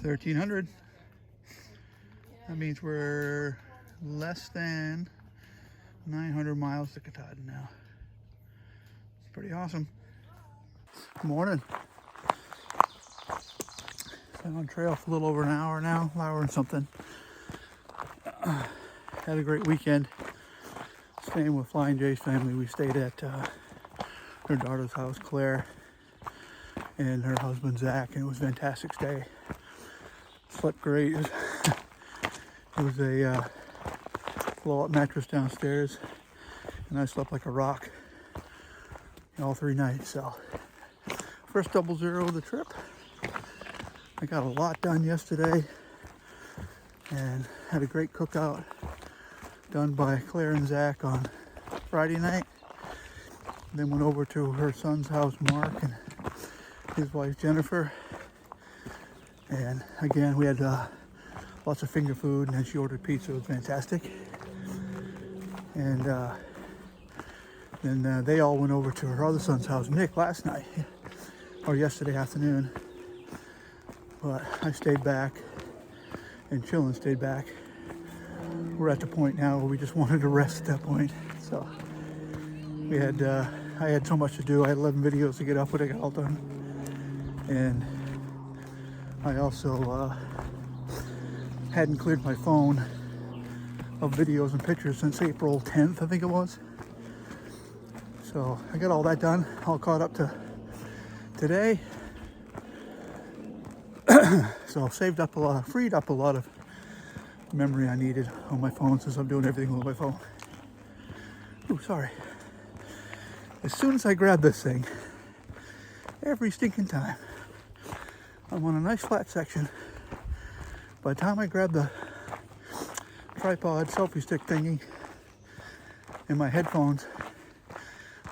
1300. That means we're less than 900 miles to Katahdin now. It's pretty awesome. Good morning. Been on trail for a little over an hour now, hour and something. Had a great weekend staying with Flying J's family. We stayed at her daughter's house, Claire, and her husband, Zach, and it was a fantastic stay. Slept great. It was a blow-up mattress downstairs, and I slept like a rock all 3 nights. So, first 00 of the trip. I got a lot done yesterday, and had a great cookout done by Claire and Zach on Friday night. Then went over to her son's house, Mark, and his wife, Jennifer. And again, we had lots of finger food, and then she ordered pizza. It was fantastic. And then they all went over to her other son's house, Nick, last night, or yesterday afternoon. But I stayed back, and Chillin stayed back. We're at the point now where we just wanted to rest at that point. So we had, I had so much to do. I had 11 videos to get up, but I got all done. And I also hadn't cleared my phone of videos and pictures since April 10th, I think it was. So I got all that done, all caught up to today. So saved up a lot, freed up a lot of memory I needed on my phone since I'm doing everything with my phone. Ooh, sorry. As soon as I grab this thing, every stinking time, I'm on a nice flat section. By the time I grab the tripod selfie stick thingy and my headphones,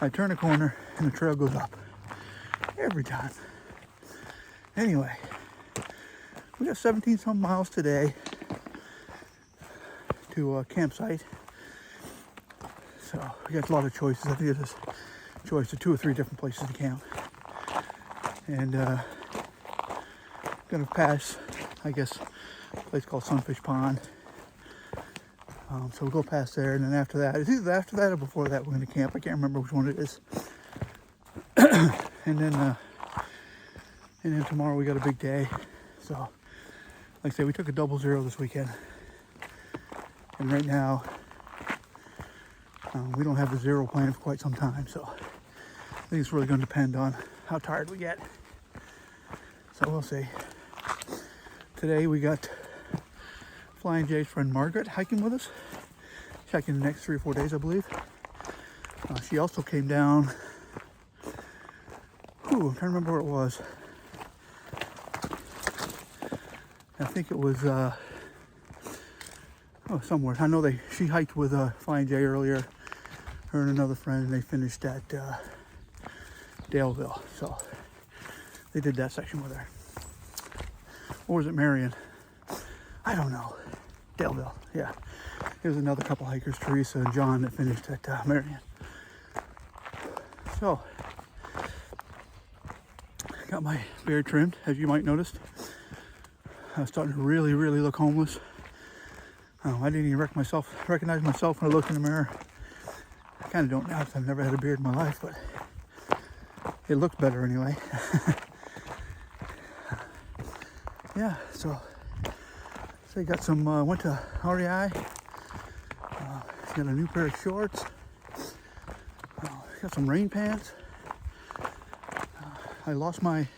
I turn a corner and the trail goes up. Every time. Anyway, we got 17 some miles today to a campsite. So we got a lot of choices. I think there's a choice of 2 or 3 different places to camp. And gonna pass, I guess, a place called Sunfish Pond. So we'll go past there, and then after that, it's either after that or before that we're gonna camp. I can't remember which one it is. and then tomorrow we got a big day. So, like I say, we took a 00 this weekend, and right now we don't have the 0 plan for quite some time. So I think it's really going to depend on how tired we get. So we'll see. Today we got Flying J's friend Margaret hiking with us. She's hiking the next 3 or 4 days, I believe. She also came down. I'm trying to remember where it was. I think it was somewhere. I know she hiked with Flying J earlier. Her and another friend, and they finished at Daleville. So they did that section with her. Or was it Marion? I don't know. Daleville, yeah. There's another couple hikers, Teresa and John, that finished at Marion. So, got my beard trimmed, as you might notice. I was starting to really, really look homeless. I didn't even recognize myself when I looked in the mirror. I kind of don't now because I've never had a beard in my life, but it looks better anyway. Yeah, so I got some, went to REI, got a new pair of shorts, got some rain pants. I lost my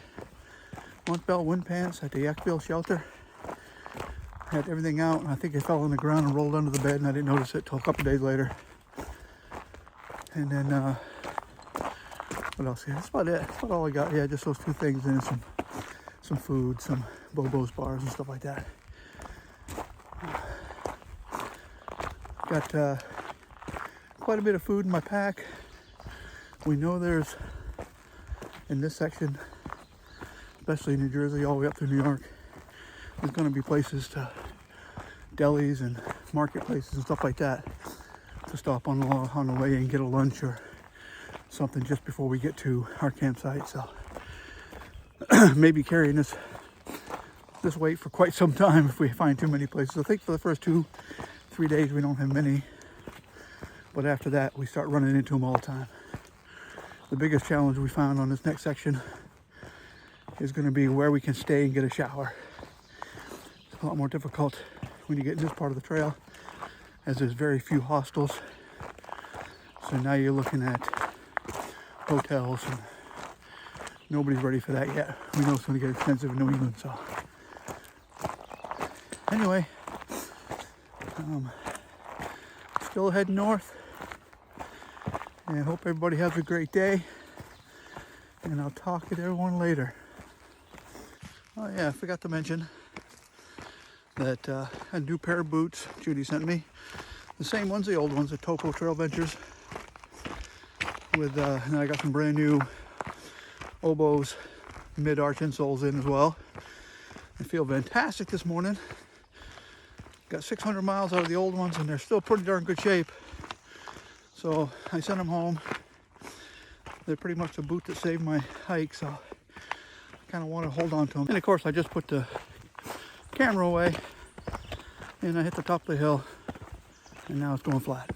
Montbell wind pants at the Yakville shelter. I had everything out, and I think it fell on the ground and rolled under the bed, and I didn't notice it till a couple days later. And then, what else? Yeah, that's about it. That's about all I got. Yeah, just those 2 things, and some food, some Bobo's bars and stuff like that. Got quite a bit of food in my pack. We know there's, in this section, especially in New Jersey, all the way up through New York, there's going to be places to, delis and marketplaces and stuff like that, to stop on the way and get a lunch or something just before we get to our campsite. So maybe carrying this this wait for quite some time if we find too many places. I think for the first 2-3 days we don't have many, but after that we start running into them all the time. The biggest challenge we found on this next section is going to be where we can stay and get a shower. It's a lot more difficult when you get in this part of the trail, as there's very few hostels. So now you're looking at hotels, and nobody's ready for that yet. We know it's going to get expensive in New England, so anyway, still heading north, and I hope everybody has a great day, and I'll talk to everyone later. Oh yeah, I forgot to mention that a new pair of boots Judy sent me, the same ones, the old ones, the Topo Trail Ventures, with and I got some brand new Oboes mid-arch insoles in as well. They feel fantastic this morning. Got 600 miles out of the old ones, and they're still pretty darn good shape. So I sent them home. They're pretty much the boot that saved my hike, so I kind of want to hold on to them. And of course I just put the camera away, and I hit the top of the hill, and now it's going flat.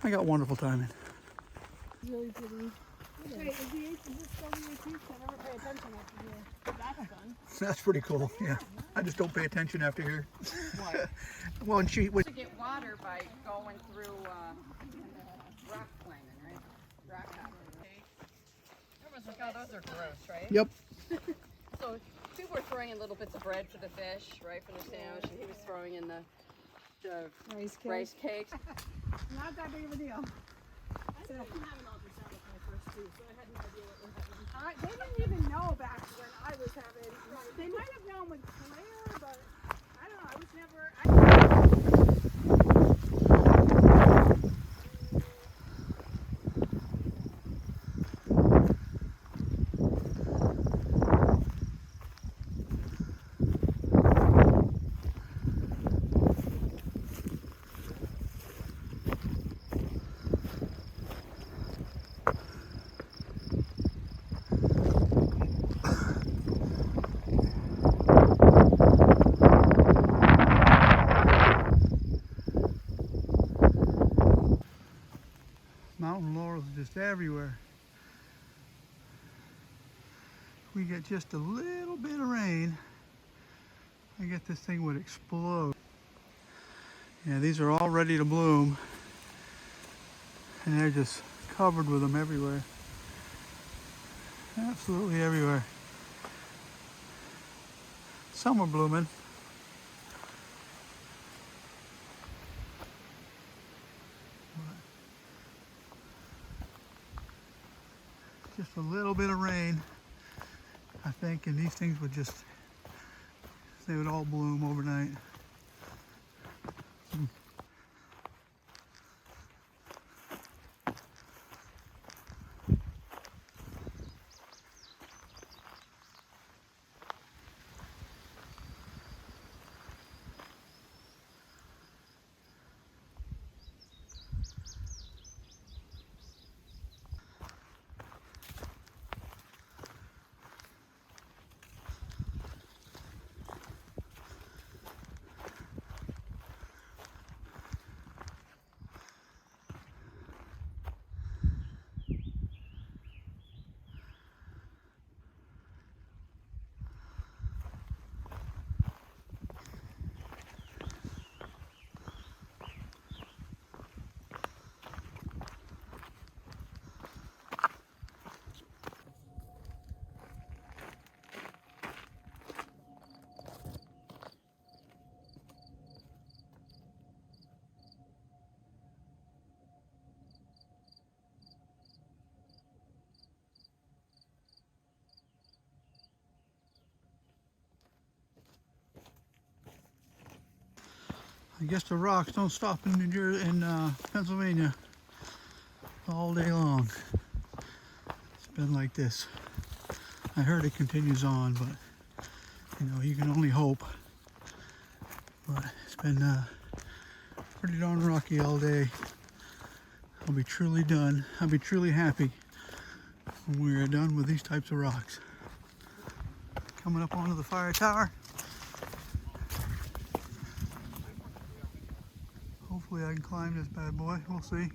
I got wonderful timing. Really pretty. Wait, is this WAP? I never pay attention after here. That's fun. That's pretty cool, yeah. I just don't pay attention after here. What? Well, and she was... To get water by going through rock climbing, right? Rock hopping. Everyone's like, oh, those are gross, right? Yep. So people were throwing in little bits of bread for the fish, right, for the sandwich, and he was throwing in the rice cakes. Not that big of a deal. I didn't have an ultrasound with my first two, so I had no idea what was happening. They didn't even know back when I was having. They might have known with Claire, but I don't know. I was never. Mountain laurels just everywhere. If we get just a little bit of rain, I get this thing would explode. Yeah, these are all ready to bloom, and they're just covered with them everywhere. Absolutely everywhere. Some are blooming. Just a little bit of rain, I think, and these things would just, they would all bloom overnight. I guess the rocks don't stop in Pennsylvania all day long. It's been like this. I heard it continues on, but you know, you can only hope. But it's been pretty darn rocky all day. I'll be truly done. I'll be truly happy when we're done with these types of rocks. Coming up onto the fire tower. Hopefully I can climb this bad boy. We'll see.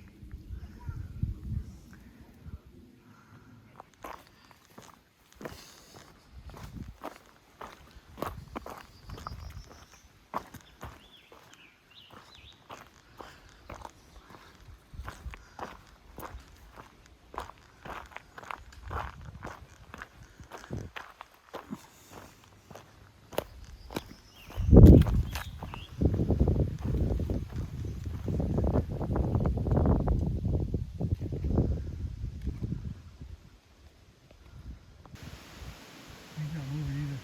He's not moving either.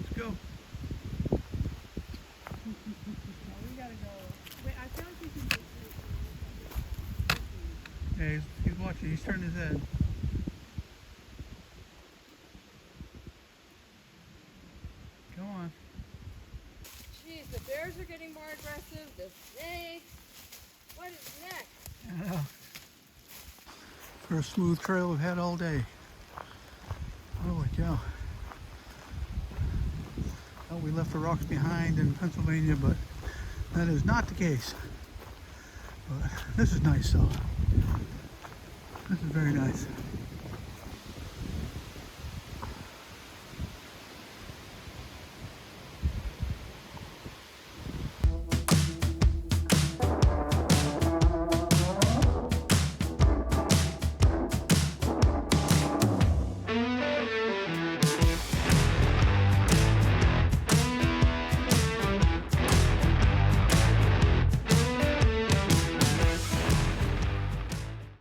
Let's go. We gotta go. Wait, I feel like we can do Yeah, he's watching. He's turning his head. Come on. Jeez, the bears are getting more aggressive. The snakes. What is next? First smooth trail we've had all day. Holy cow. Well, we left the rocks behind in Pennsylvania, but that is not the case. But this is nice though. This is very nice.